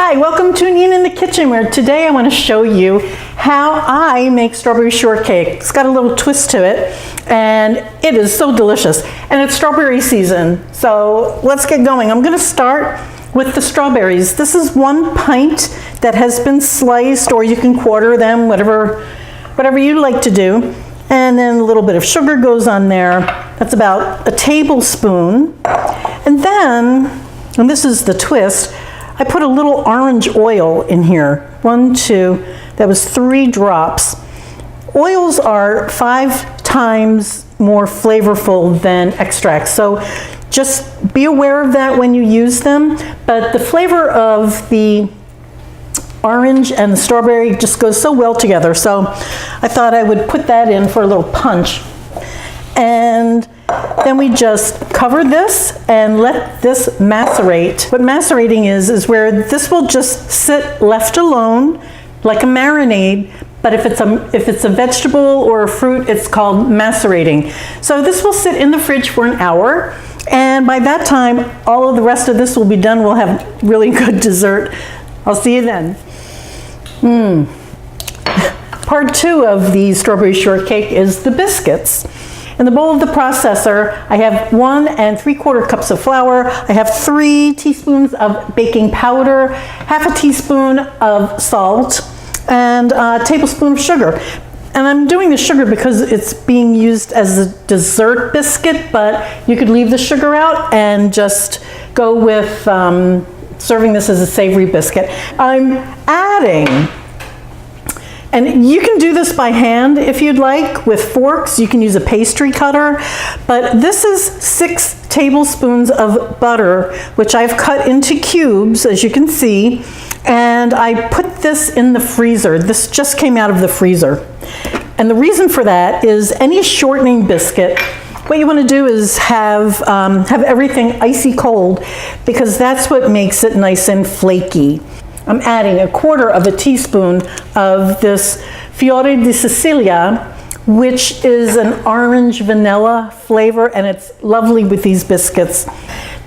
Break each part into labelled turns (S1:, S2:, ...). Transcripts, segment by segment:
S1: Hi, welcome to Nina in the Kitchen, where today I want to show you how I make strawberry shortcake. It's got a little twist to it, and it is so delicious. And it's strawberry season, so let's get going. I'm going to start with the strawberries. This is 1 pint that has been sliced, or you can quarter them, whatever you like to do. And then a little bit of sugar goes on there. That's about a tablespoon. And then, and this is the twist, I put a little orange oil in here. 1, 2, that was 3 drops. Oils are 5 times more flavorful than extracts, so just be aware of that when you use them. But the flavor of the orange and the strawberry just goes so well together, so I thought I would put that in for a little punch. And then we just cover this and let this macerate. What macerating is where this will just sit left alone like a marinade, but if it's a vegetable or a fruit, it's called macerating. So this will sit in the fridge for an hour, and by that time all of the rest of this will be done. We'll have really good dessert. I'll see you then. Part 2 of the strawberry shortcake is the biscuits. In the bowl of the processor, I have 1 3/4 cups of flour. I have 3 teaspoons of baking powder, half a teaspoon of salt, and a tablespoon of sugar. And I'm doing the sugar because it's being used as a dessert biscuit, but you could leave the sugar out and just go with serving this as a savory biscuit. I'm adding, and you can do this by hand if you'd like, with forks. You can use a pastry cutter, but this is 6 tablespoons of butter, which I've cut into cubes, as you can see, and I put this in the freezer. This just came out of the freezer. And the reason for that is any shortening biscuit, what you want to do is have everything icy cold, because that's what makes it nice and flaky. I'm adding 1/4 teaspoon of this Fiore di Sicilia, which is an orange vanilla flavor, and it's lovely with these biscuits.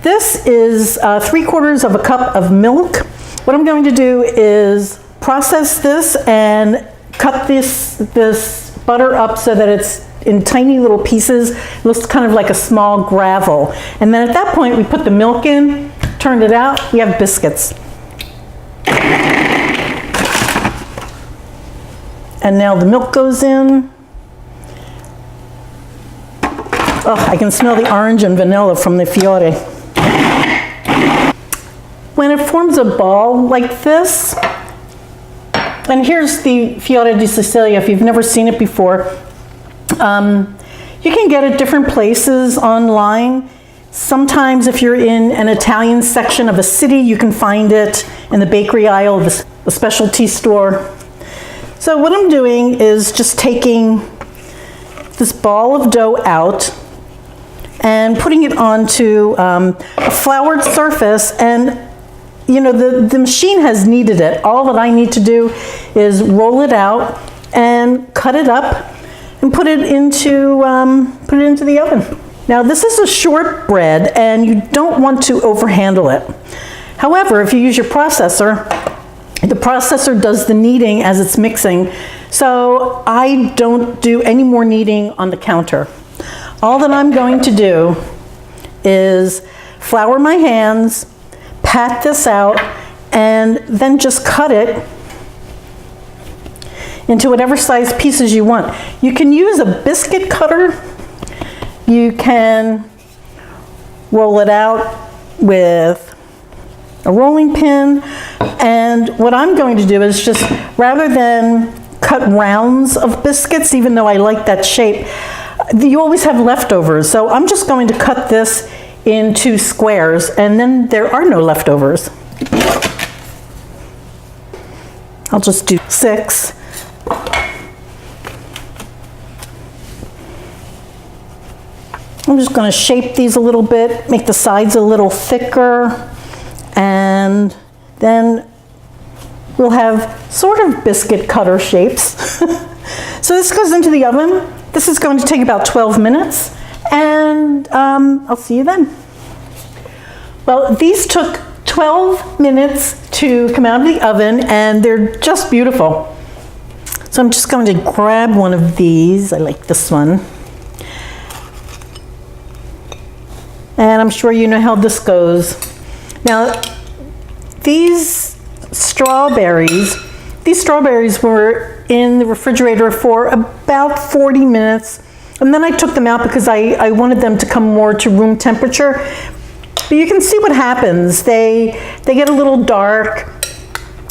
S1: This is 3/4 cup of milk. What I'm going to do is process this and cut this butter up so that it's in tiny little pieces. It looks kind of like a small gravel. And then at that point, we put the milk in, turned it out, we have biscuits. And now the milk goes in. Oh, I can smell the orange and vanilla from the Fiore. When it forms a ball like this, and here's the Fiore di Sicilia if you've never seen it before. You can get it different places online. Sometimes if you're in an Italian section of a city, you can find it in the bakery aisle of a specialty store. So what I'm doing is just taking this ball of dough out and putting it onto a floured surface, and you know, the machine has kneaded it. All that I need to do is roll it out and cut it up and put it into the oven. Now this is a shortbread, and you don't want to overhandle it. However, if you use your processor, the processor does the kneading as it's mixing, so I don't do any more kneading on the counter. All that I'm going to do is flour my hands, pat this out, and then just cut it into whatever size pieces you want. You can use a biscuit cutter. You can roll it out with a rolling pin, and what I'm going to do is just, rather than cut rounds of biscuits, even though I like that shape, you always have leftovers, so I'm just going to cut this into squares, and then there are no leftovers. I'll just do 6. I'm just going to shape these a little bit, make the sides a little thicker, and then we'll have sort of biscuit cutter shapes. So this goes into the oven. This is going to take about 12 minutes, and I'll see you then. Well, these took 12 minutes to come out of the oven, and they're just beautiful. So I'm just going to grab one of these. I like this one. And I'm sure you know how this goes. Now, these strawberries were in the refrigerator for about 40 minutes. And then I took them out because I wanted them to come more to room temperature. But you can see what happens. They get a little dark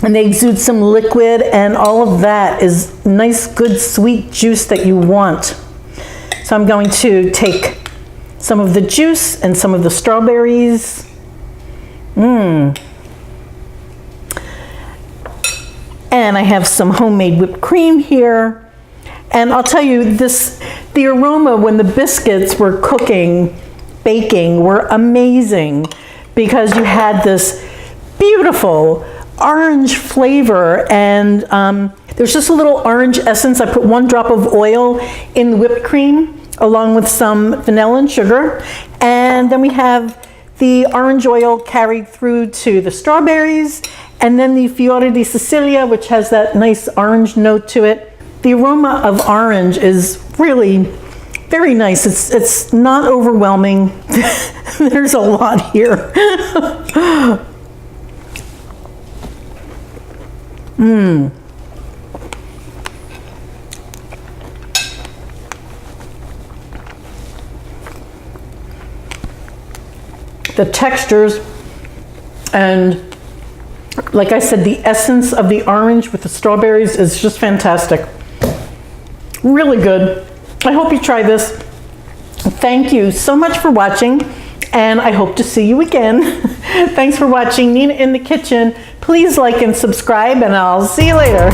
S1: and they exude some liquid, and all of that is nice, good, sweet juice that you want. So I'm going to take some of the juice and some of the strawberries. And I have some homemade whipped cream here. And I'll tell you, the aroma when the biscuits were baking were amazing, because you had this beautiful orange flavor, and there's just a little orange essence. I put 1 drop of oil in the whipped cream along with some vanilla and sugar, and then we have the orange oil carried through to the strawberries, and then the fiore di Sicilia, which has that nice orange note to it. The aroma of orange is really very nice. It's not overwhelming. There's a lot here. The textures, and like I said, the essence of the orange with the strawberries is just fantastic. Really good. I hope you try this. Thank you so much for watching, and I hope to see you again. Thanks for watching Nina in the Kitchen. Please like and subscribe, and I'll see you later.